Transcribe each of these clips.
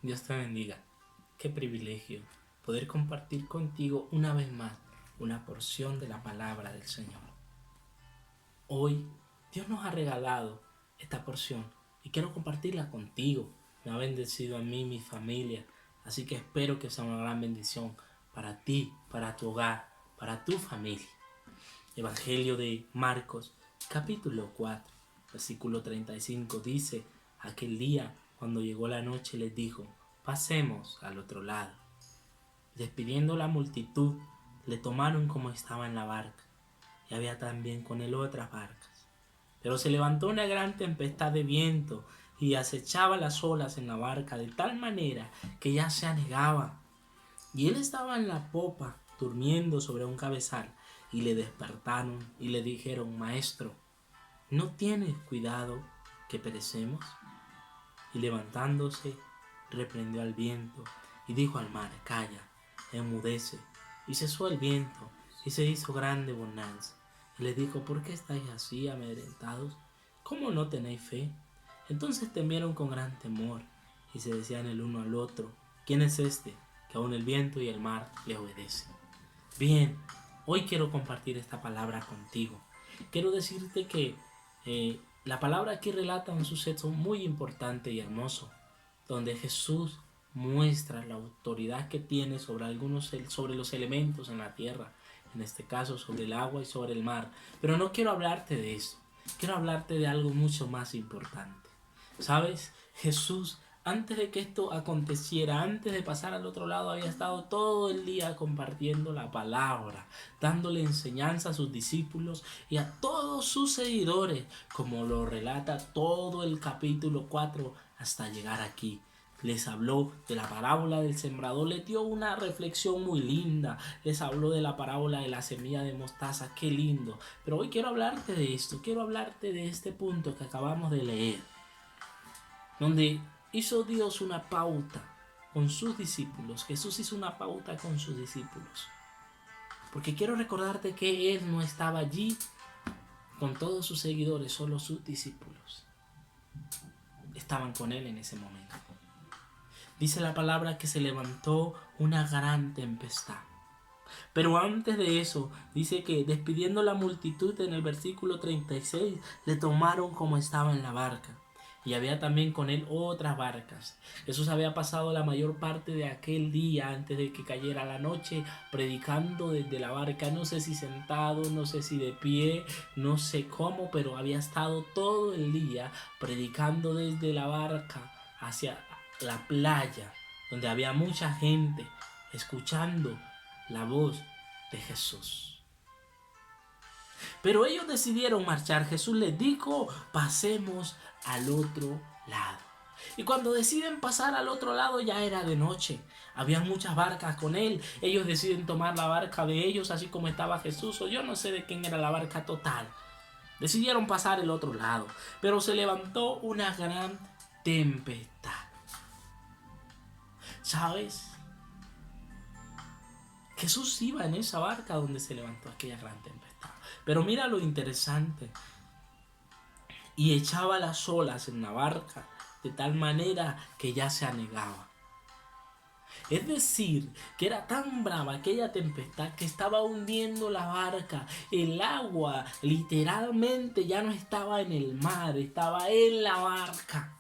Dios te bendiga. Qué privilegio poder compartir contigo una vez más una porción de la palabra del Señor. Hoy Dios nos ha regalado esta porción y quiero compartirla contigo. Me ha bendecido a mí, mi familia, así que espero que sea una gran bendición para ti, para tu hogar, para tu familia. Evangelio de Marcos, capítulo 4, versículo 35 dice: aquel día, cuando llegó la noche, les dijo: pasemos al otro lado. Despidiendo la multitud, le tomaron como estaba en la barca, y había también con él otras barcas. Pero se levantó una gran tempestad de viento y acechaba las olas en la barca de tal manera que ya se anegaba. Y él estaba en la popa, durmiendo sobre un cabezal, y le despertaron y le dijeron: Maestro, ¿no tienes cuidado que perecemos? Y levantándose, reprendió al viento y dijo al mar: Calla, enmudece. Y cesó el viento y se hizo grande bonanza. Y les dijo: ¿por qué estáis así amedrentados? ¿Cómo no tenéis fe? Entonces temieron con gran temor y se decían el uno al otro: ¿quién es este que aun el viento y el mar le obedecen? Bien, hoy quiero compartir esta palabra contigo. Quiero decirte que la palabra aquí relata un suceso muy importante y hermoso, donde Jesús muestra la autoridad que tiene sobre los elementos en la tierra, en este caso sobre el agua y sobre el mar. Pero no quiero hablarte de eso, quiero hablarte de algo mucho más importante. ¿Sabes? Jesús, antes de que esto aconteciera, antes de pasar al otro lado, había estado todo el día compartiendo la palabra, dándole enseñanza a sus discípulos y a todos sus seguidores, como lo relata todo el capítulo 4 hasta llegar aquí. Les habló de la parábola del sembrador, les dio una reflexión muy linda, les habló de la parábola de la semilla de mostaza, qué lindo. Pero hoy quiero hablarte de esto, quiero hablarte de este punto que acabamos de leer, donde hizo Dios una pauta con sus discípulos. Jesús hizo una pauta con sus discípulos. Porque quiero recordarte que Él no estaba allí con todos sus seguidores, solo sus discípulos estaban con Él en ese momento. Dice la palabra que se levantó una gran tempestad. Pero antes de eso, dice que despidiendo la multitud en el versículo 36, le tomaron como estaba en la barca. Y había también con él otras barcas. Jesús había pasado la mayor parte de aquel día antes de que cayera la noche predicando desde la barca. No sé si sentado, no sé si de pie, no sé cómo, pero había estado todo el día predicando desde la barca hacia la playa, donde había mucha gente escuchando la voz de Jesús. Pero ellos decidieron marchar. Jesús les dijo: pasemos al otro lado. Y cuando deciden pasar al otro lado ya era de noche. Había muchas barcas con él. Ellos deciden tomar la barca de ellos, así como estaba Jesús, o yo no sé de quién era la barca total. Decidieron pasar el otro lado, pero se levantó una gran tempestad. ¿Sabes? Jesús iba en esa barca donde se levantó aquella gran tempestad. Pero mira lo interesante. Y echaba las olas en la barca de tal manera que ya se anegaba. Es decir, que era tan brava aquella tempestad que estaba hundiendo la barca. El agua literalmente ya no estaba en el mar, estaba en la barca.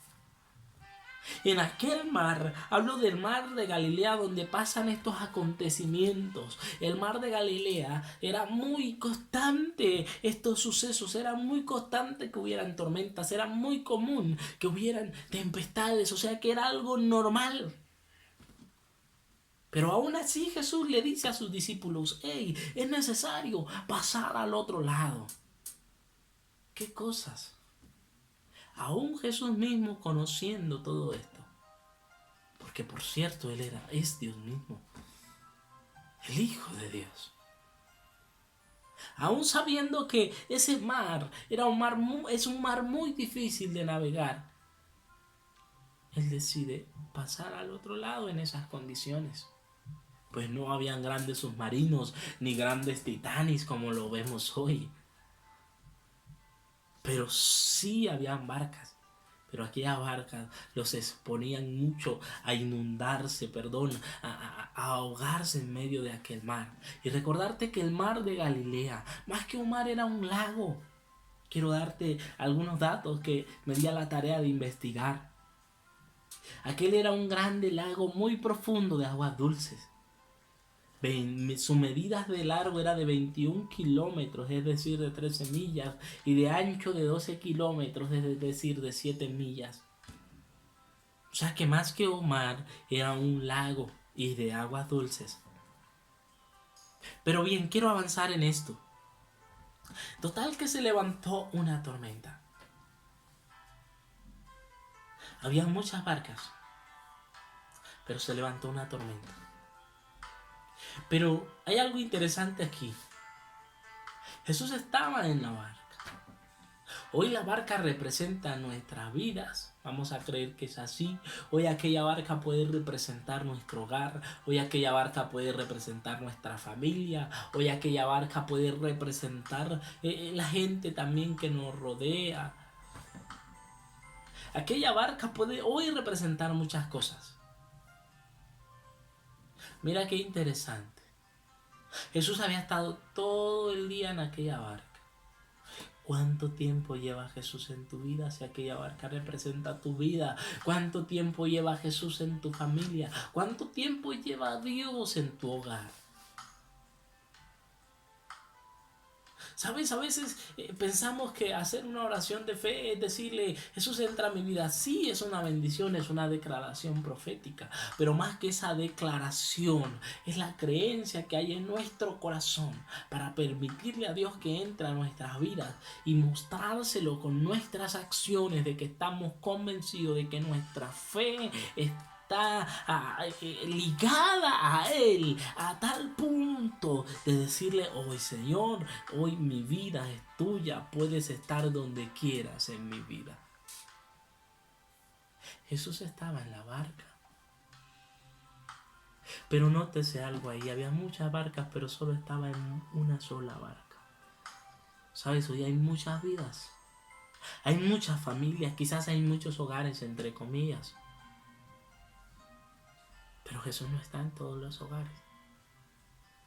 En aquel mar, hablo del mar de Galilea donde pasan estos acontecimientos. El mar de Galilea era muy constante, estos sucesos, era muy constante que hubieran tormentas, era muy común que hubieran tempestades, o sea que era algo normal. Pero aún así Jesús le dice a sus discípulos: hey, es necesario pasar al otro lado. ¿Qué cosas? Aún Jesús mismo conociendo todo esto. Porque por cierto, es Dios mismo, el Hijo de Dios. Aún sabiendo que ese mar es un mar muy difícil de navegar, Él decide pasar al otro lado en esas condiciones. Pues no habían grandes submarinos ni grandes titanes como lo vemos hoy. Pero sí habían barcas Pero aquellas barcas los exponían mucho a inundarse, a ahogarse en medio de aquel mar. Y recordarte que el mar de Galilea, más que un mar, era un lago. Quiero darte algunos datos que me di a la tarea de investigar. Aquel era un grande lago muy profundo de aguas dulces. Su medida de largo era de 21 kilómetros, es decir, de 13 millas, y de ancho de 12 kilómetros, es decir, de 7 millas. O sea que más que un mar, era un lago y de aguas dulces. Pero bien, quiero avanzar en esto. Total que se levantó una tormenta. Había muchas barcas, pero se levantó una tormenta. Pero hay algo interesante aquí. Jesús estaba en la barca. Hoy la barca representa nuestras vidas. Vamos a creer que es así. Hoy aquella barca puede representar nuestro hogar. Hoy aquella barca puede representar nuestra familia. Hoy aquella barca puede representar la gente también que nos rodea. Aquella barca puede hoy representar muchas cosas. Mira qué interesante. Jesús había estado todo el día en aquella barca. ¿Cuánto tiempo lleva Jesús en tu vida? Si aquella barca representa tu vida. ¿Cuánto tiempo lleva Jesús en tu familia? ¿Cuánto tiempo lleva Dios en tu hogar? ¿Sabes? A veces pensamos que hacer una oración de fe es decirle, Jesús entra a mi vida. Sí, es una bendición, es una declaración profética. Pero más que esa declaración, es la creencia que hay en nuestro corazón para permitirle a Dios que entre a nuestras vidas y mostrárselo con nuestras acciones de que estamos convencidos de que nuestra fe está ligada a Él a tal punto de decirle, hoy Señor, hoy mi vida es tuya, puedes estar donde quieras en mi vida. Jesús estaba en la barca, pero nótese algo ahí, había muchas barcas, pero solo estaba en una sola barca. ¿Sabes? Hoy hay muchas vidas, hay muchas familias, quizás hay muchos hogares, entre comillas. Pero Jesús no está en todos los hogares,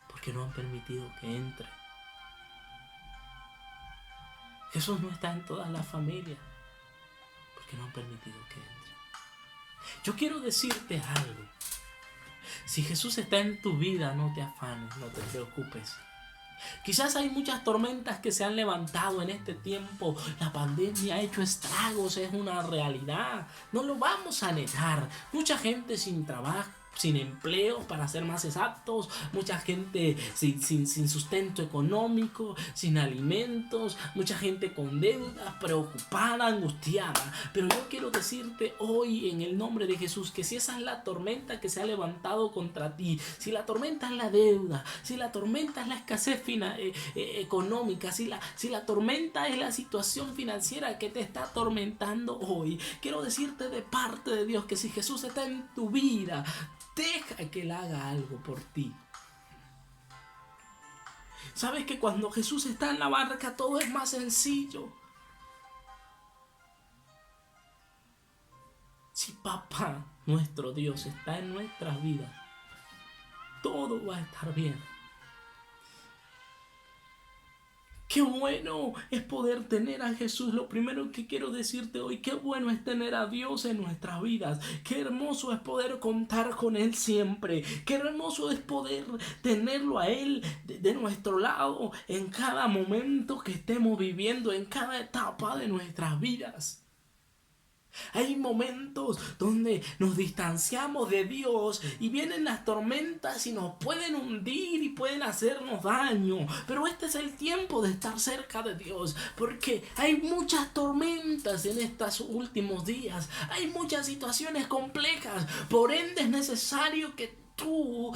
porque no han permitido que entre. Jesús no está en todas las familias, porque no han permitido que entre. Yo quiero decirte algo. Si Jesús está en tu vida, no te afanes, no te preocupes. Quizás hay muchas tormentas que se han levantado en este tiempo. La pandemia ha hecho estragos, es una realidad. No lo vamos a negar. Mucha gente sin trabajo, sin empleo, para ser más exactos, mucha gente sin sustento económico, sin alimentos, mucha gente con deudas, preocupada, angustiada. Pero yo quiero decirte hoy en el nombre de Jesús que si esa es la tormenta que se ha levantado contra ti, si la tormenta es la deuda, si la tormenta es la escasez económica, si la tormenta es la situación financiera que te está atormentando hoy, quiero decirte de parte de Dios que si Jesús está en tu vida, deja que Él haga algo por ti. Sabes que cuando Jesús está en la barca todo es más sencillo. Si Papá, nuestro Dios, está en nuestras vidas, todo va a estar bien. Qué bueno es poder tener a Jesús. Lo primero que quiero decirte hoy, qué bueno es tener a Dios en nuestras vidas. Qué hermoso es poder contar con Él siempre. Qué hermoso es poder tenerlo a Él de nuestro lado en cada momento que estemos viviendo, en cada etapa de nuestras vidas. Hay momentos donde nos distanciamos de Dios y vienen las tormentas y nos pueden hundir y pueden hacernos daño. Pero este es el tiempo de estar cerca de Dios, porque hay muchas tormentas en estos últimos días. Hay muchas situaciones complejas. Por ende es necesario que tú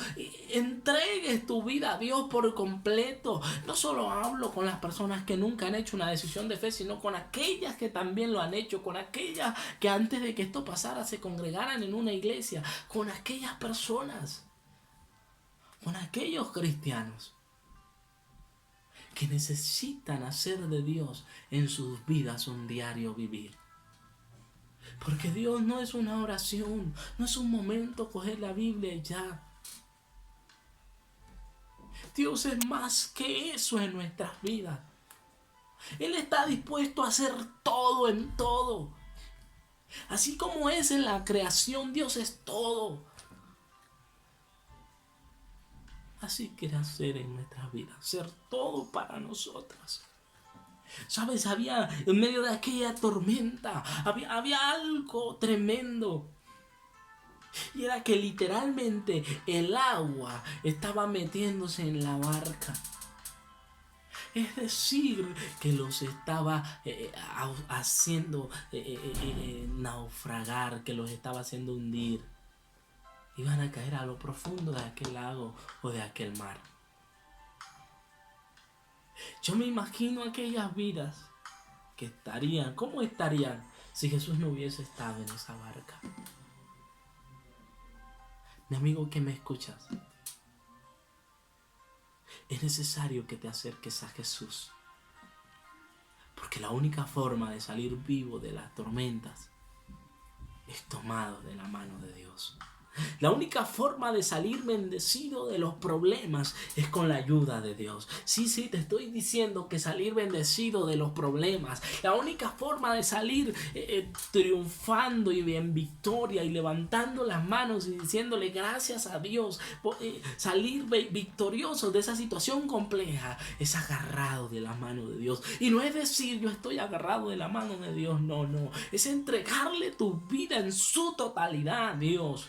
entregues tu vida a Dios por completo. No solo hablo con las personas que nunca han hecho una decisión de fe, sino con aquellas que también lo han hecho, con aquellas que antes de que esto pasara se congregaran en una iglesia, con aquellas personas, con aquellos cristianos que necesitan hacer de Dios en sus vidas un diario vivir. Porque Dios no es una oración, no es un momento coger la Biblia y ya. Dios es más que eso en nuestras vidas. Él está dispuesto a hacer todo en todo. Así como es en la creación, Dios es todo. Así quiere hacer en nuestras vidas, ser todo para nosotras. ¿Sabes? Había en medio de aquella tormenta, había algo tremendo. Y era que literalmente el agua estaba metiéndose en la barca. Es decir, que los estaba haciendo naufragar, que los estaba haciendo hundir. Iban a caer a lo profundo de aquel lago o de aquel mar. Yo me imagino aquellas vidas que estarían, ¿cómo estarían si Jesús no hubiese estado en esa barca? Mi amigo que me escuchas, es necesario que te acerques a Jesús, porque la única forma de salir vivo de las tormentas es tomado de la mano de Dios. La única forma de salir bendecido de los problemas es con la ayuda de Dios. Sí, te estoy diciendo que salir bendecido de los problemas, la única forma de salir triunfando y en victoria y levantando las manos y diciéndole gracias a Dios, salir victorioso de esa situación compleja, es agarrado de la mano de Dios. Y no es decir yo estoy agarrado de la mano de Dios, no, es entregarle tu vida en su totalidad a Dios.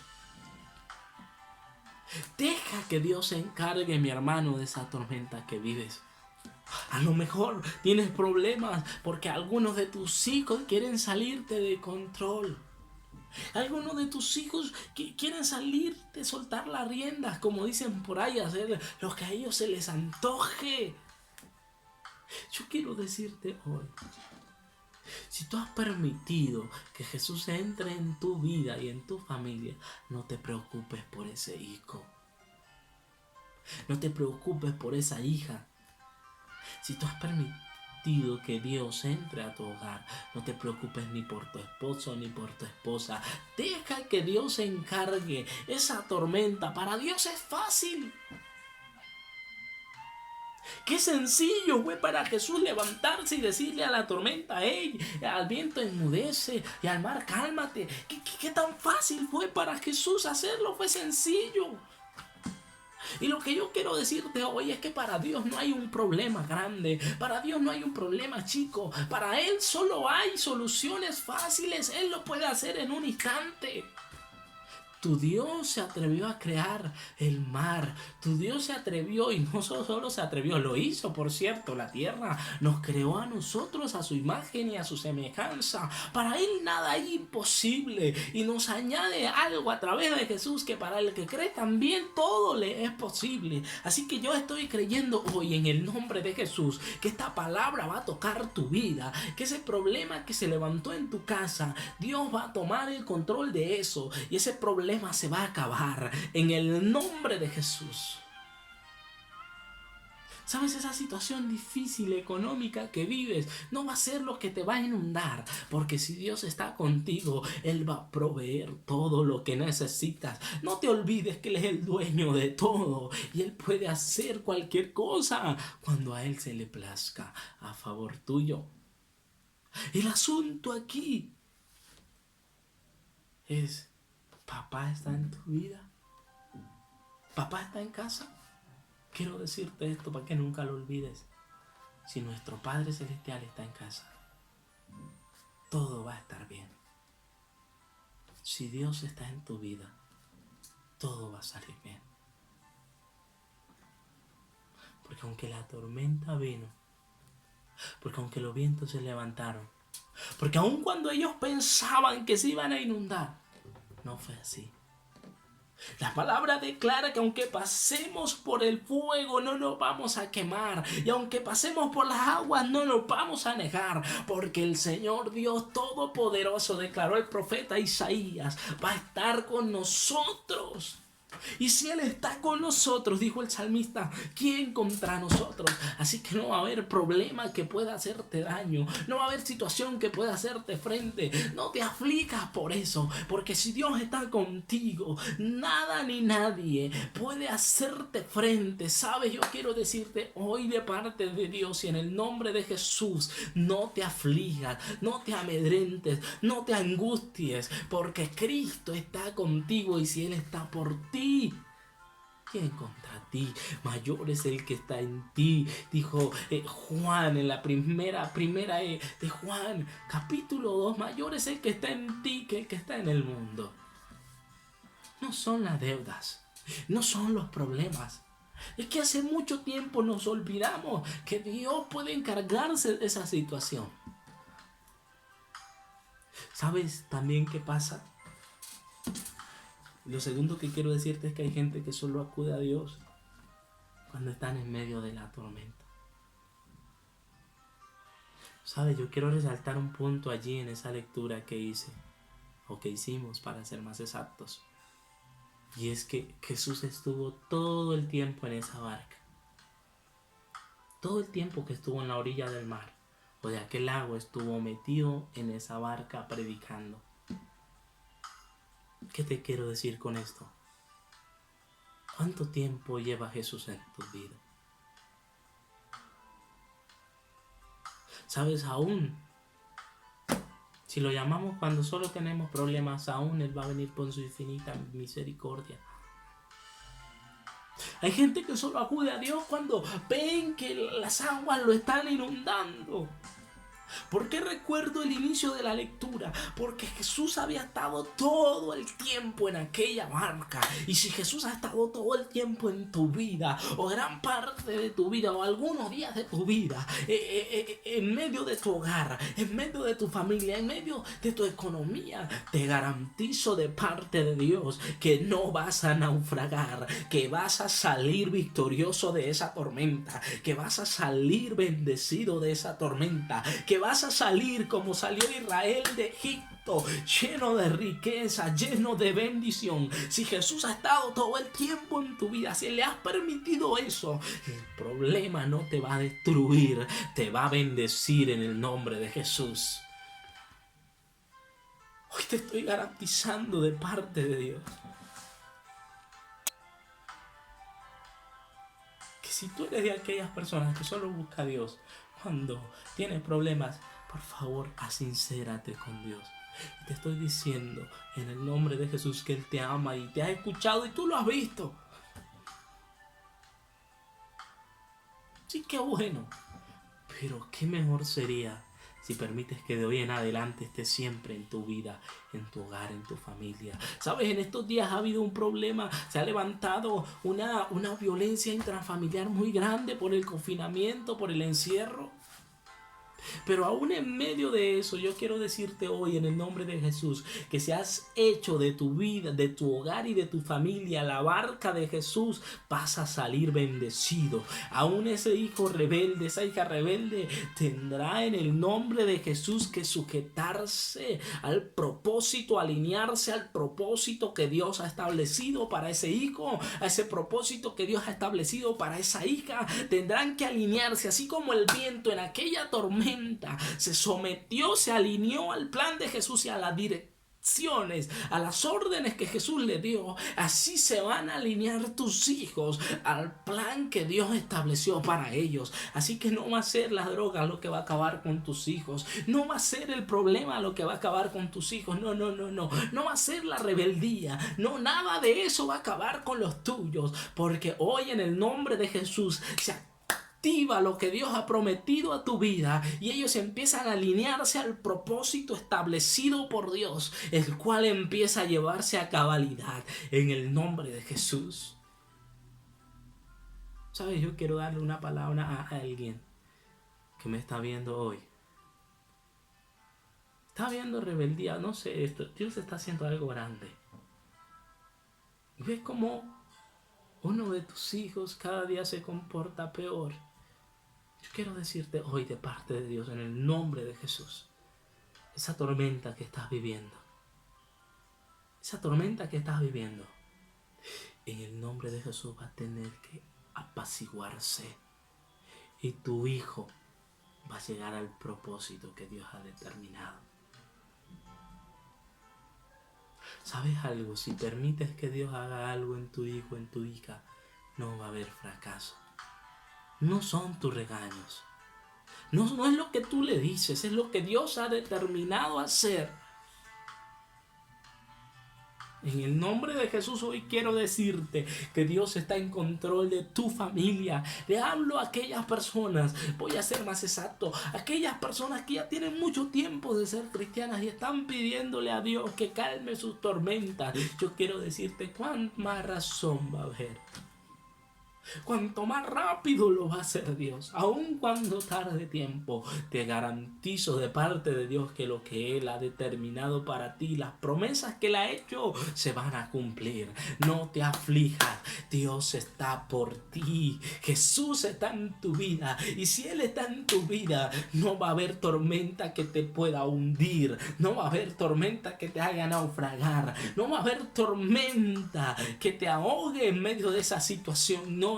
Deja que Dios se encargue, mi hermano, de esa tormenta que vives. A lo mejor tienes problemas porque algunos de tus hijos quieren salirte de control. Algunos de tus hijos quieren salirte, soltar las riendas, como dicen por ahí, hacer lo que a ellos se les antoje. Yo quiero decirte hoy, si tú has permitido que Jesús entre en tu vida y en tu familia, no te preocupes por ese hijo. No te preocupes por esa hija. Si tú has permitido que Dios entre a tu hogar, no te preocupes ni por tu esposo ni por tu esposa. Deja que Dios se encargue. Esa tormenta para Dios es fácil. Qué sencillo fue para Jesús levantarse y decirle a la tormenta, hey, al viento enmudece y al mar cálmate. ¿Qué tan fácil fue para Jesús hacerlo? Fue sencillo. Y lo que yo quiero decirte hoy es que para Dios no hay un problema grande, para Dios no hay un problema chico, para Él solo hay soluciones fáciles, Él lo puede hacer en un instante. Tu Dios se atrevió a crear el mar. Tu Dios se atrevió y no solo se atrevió, lo hizo, por cierto, la tierra. Nos creó a nosotros a su imagen y a su semejanza. Para Él nada es imposible. Y nos añade algo a través de Jesús, que para el que cree también todo le es posible. Así que yo estoy creyendo hoy en el nombre de Jesús que esta palabra va a tocar tu vida. Que ese problema que se levantó en tu casa, Dios va a tomar el control de eso. Y ese problema se va a acabar en el nombre de Jesús. ¿Sabes? Esa situación difícil económica que vives no va a ser lo que te va a inundar, porque si Dios está contigo, Él va a proveer todo lo que necesitas. No te olvides que Él es el dueño de todo y Él puede hacer cualquier cosa cuando a Él se le plazca a favor tuyo. El asunto aquí es: ¿papá está en tu vida? ¿Papá está en casa? Quiero decirte esto para que nunca lo olvides. Si nuestro Padre Celestial está en casa, todo va a estar bien. Si Dios está en tu vida, todo va a salir bien. Porque aunque la tormenta vino, porque aunque los vientos se levantaron, porque aun cuando ellos pensaban que se iban a inundar, no fue así. La palabra declara que aunque pasemos por el fuego no nos vamos a quemar, y aunque pasemos por las aguas no nos vamos a anegar, porque el Señor Dios Todopoderoso, declaró el profeta Isaías, va a estar con nosotros. Y si Él está con nosotros, dijo el salmista, ¿quién contra nosotros? Así que no va a haber problema que pueda hacerte daño. No va a haber situación que pueda hacerte frente. No te aflijas por eso. Porque si Dios está contigo, nada ni nadie puede hacerte frente. ¿Sabes? Yo quiero decirte hoy de parte de Dios y en el nombre de Jesús, no te aflijas, no te amedrentes, no te angusties. Porque Cristo está contigo y si Él está por ti, ¿quién contra ti? Mayor es el que está en ti, dijo Juan en la primera de Juan, capítulo 2. Mayor es el que está en ti que el que está en el mundo. No son las deudas, no son los problemas. Es que hace mucho tiempo nos olvidamos que Dios puede encargarse de esa situación. ¿Sabes también qué pasa? Lo segundo que quiero decirte es que hay gente que solo acude a Dios cuando están en medio de la tormenta. ¿Sabes? Yo quiero resaltar un punto allí en esa lectura que hice, o que hicimos para ser más exactos. Y es que Jesús estuvo todo el tiempo en esa barca. Todo el tiempo que estuvo en la orilla del mar o de aquel lago estuvo metido en esa barca predicando. ¿Qué te quiero decir con esto? ¿Cuánto tiempo lleva Jesús en tu vida? ¿Sabes? Aún si lo llamamos cuando solo tenemos problemas, aún Él va a venir con su infinita misericordia. Hay gente que solo acude a Dios cuando ven que las aguas lo están inundando. ¿Por qué recuerdo el inicio de la lectura? Porque Jesús había estado todo el tiempo en aquella barca. Y si Jesús ha estado todo el tiempo en tu vida, o gran parte de tu vida, o algunos días de tu vida, en medio de tu hogar, en medio de tu familia, en medio de tu economía, te garantizo de parte de Dios que no vas a naufragar, que vas a salir victorioso de esa tormenta, que vas a salir bendecido de esa tormenta, que vas a salir como salió Israel de Egipto, lleno de riqueza, lleno de bendición. Si Jesús ha estado todo el tiempo en tu vida, si le has permitido eso, el problema no te va a destruir, te va a bendecir en el nombre de Jesús. Hoy te estoy garantizando de parte de Dios que si tú eres de aquellas personas que solo busca a Dios cuando tienes problemas, por favor, asincérate con Dios. Y te estoy diciendo en el nombre de Jesús que Él te ama y te ha escuchado y tú lo has visto. Sí, qué bueno. Pero qué mejor sería si permites que de hoy en adelante esté siempre en tu vida, en tu hogar, en tu familia. Sabes, en estos días ha habido un problema, se ha levantado una violencia intrafamiliar muy grande por el confinamiento, por el encierro. Pero aún en medio de eso, yo quiero decirte hoy en el nombre de Jesús que si has hecho de tu vida, de tu hogar y de tu familia la barca de Jesús, vas a salir bendecido. Aún ese hijo rebelde, esa hija rebelde, tendrá en el nombre de Jesús que sujetarse al propósito, alinearse al propósito que Dios ha establecido para ese hijo, a ese propósito que Dios ha establecido para esa hija. Tendrán que alinearse, así como el viento en aquella tormenta se sometió, se alineó al plan de Jesús y a las direcciones, a las órdenes que Jesús le dio. Así se van a alinear tus hijos al plan que Dios estableció para ellos. Así que no va a ser la droga lo que va a acabar con tus hijos, no va a ser el problema lo que va a acabar con tus hijos, no va a ser la rebeldía, no, nada de eso va a acabar con los tuyos, porque hoy en el nombre de Jesús se activa lo que Dios ha prometido a tu vida y ellos empiezan a alinearse al propósito establecido por Dios, el cual empieza a llevarse a cabalidad en el nombre de Jesús. ¿Sabes? Yo quiero darle una palabra a alguien que me está viendo hoy. Está viendo rebeldía, no sé, Dios está haciendo algo grande. Y ves cómo uno de tus hijos cada día se comporta peor. Yo quiero decirte hoy de parte de Dios, en el nombre de Jesús, esa tormenta que estás viviendo, en el nombre de Jesús va a tener que apaciguarse. Y tu hijo va a llegar al propósito que Dios ha determinado. ¿Sabes algo? Si permites que Dios haga algo en tu hijo, en tu hija, no va a haber fracaso. No son tus regaños. No es lo que tú le dices, es lo que Dios ha determinado hacer. En el nombre de Jesús hoy quiero decirte que Dios está en control de tu familia. Le hablo a aquellas personas, voy a ser más exacto, aquellas personas que ya tienen mucho tiempo de ser cristianas y están pidiéndole a Dios que calme sus tormentas. Yo quiero decirte cuánta más razón va a haber. Cuanto más rápido lo va a hacer Dios, aun cuando tarde tiempo, te garantizo de parte de Dios que lo que Él ha determinado para ti, las promesas que Él ha hecho, se van a cumplir. No te aflijas, Dios está por ti, Jesús está en tu vida, y si Él está en tu vida, no va a haber tormenta que te pueda hundir, no va a haber tormenta que te haga naufragar, no va a haber tormenta que te ahogue en medio de esa situación. No.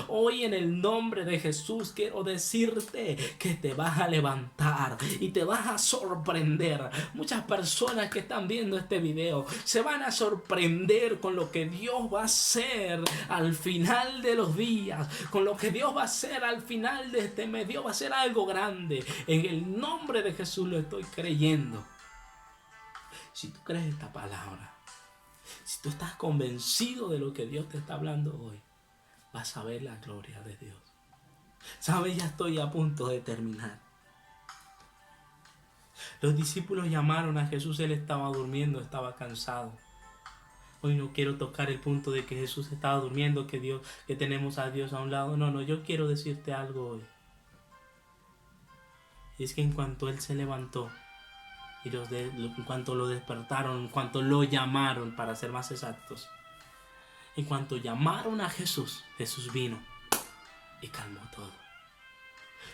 Hoy en el nombre de Jesús quiero decirte que te vas a levantar y te vas a sorprender. Muchas personas que están viendo este video se van a sorprender con lo que Dios va a hacer al final de los días, con lo que Dios va a hacer al final de este mes. Dios va a hacer algo grande. En el nombre de Jesús lo estoy creyendo. Si tú crees esta palabra, si tú estás convencido de lo que Dios te está hablando hoy, vas a ver la gloria de Dios. ¿Sabes? Ya estoy a punto de terminar. Los discípulos llamaron a Jesús, Él estaba durmiendo, estaba cansado. Hoy no quiero tocar el punto de que Jesús estaba durmiendo, que tenemos a Dios a un lado. No, yo quiero decirte algo hoy. Y es que en cuanto Él se levantó, y en cuanto lo despertaron, en cuanto lo llamaron, para ser más exactos, en cuanto llamaron a Jesús, Jesús vino y calmó todo.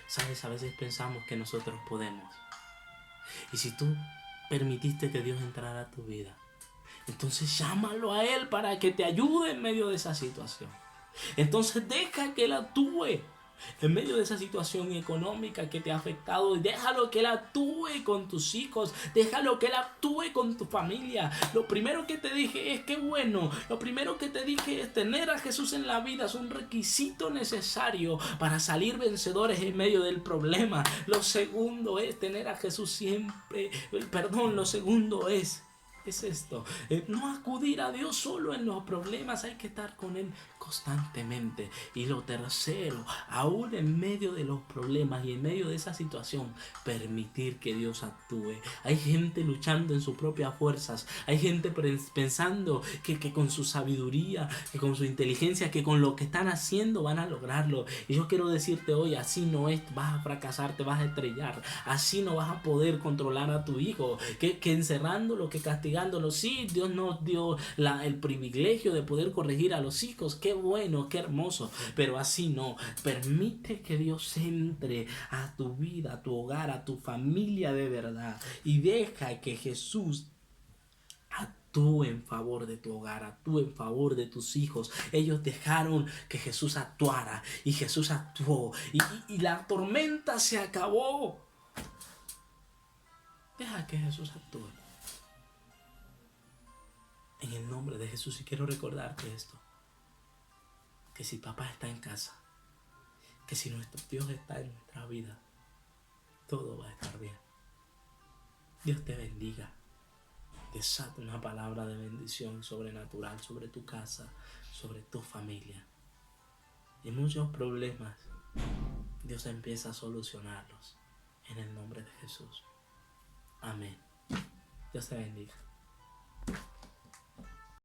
¿Sabes? A veces pensamos que nosotros podemos. Y si tú permitiste que Dios entrara a tu vida, entonces llámalo a Él para que te ayude en medio de esa situación. Entonces deja que Él actúe en medio de esa situación económica que te ha afectado, y déjalo que Él actúe con tus hijos, déjalo que Él actúe con tu familia. Lo primero que te dije es que bueno, lo primero que te dije es tener a Jesús en la vida, es un requisito necesario para salir vencedores en medio del problema. Lo segundo es tener a Jesús siempre, lo segundo es esto, no acudir a Dios solo en los problemas, hay que estar con Él constantemente. Y lo tercero, aún en medio de los problemas y en medio de esa situación, permitir que Dios actúe. Hay gente luchando en sus propias fuerzas, hay gente pensando que con su sabiduría, que con su inteligencia, que con lo que están haciendo van a lograrlo. Y yo quiero decirte hoy, así no es, vas a fracasar, te vas a estrellar, así no vas a poder controlar a tu hijo, que encerrándolo, que castigándolo. Sí, Dios nos dio el privilegio de poder corregir a los hijos, qué bueno, qué hermoso, pero así no. Permite que Dios entre a tu vida, a tu hogar, a tu familia de verdad, y deja que Jesús actúe en favor de tu hogar, actúe en favor de tus hijos. Ellos dejaron que Jesús actuara y Jesús actuó y la tormenta se acabó. Deja que Jesús actúe. En el nombre de Jesús, y quiero recordarte esto, que si papá está en casa, que si nuestro Dios está en nuestra vida, todo va a estar bien. Dios te bendiga. Desata una palabra de bendición sobrenatural sobre tu casa, sobre tu familia. Y muchos problemas, Dios empieza a solucionarlos en el nombre de Jesús. Amén. Dios te bendiga.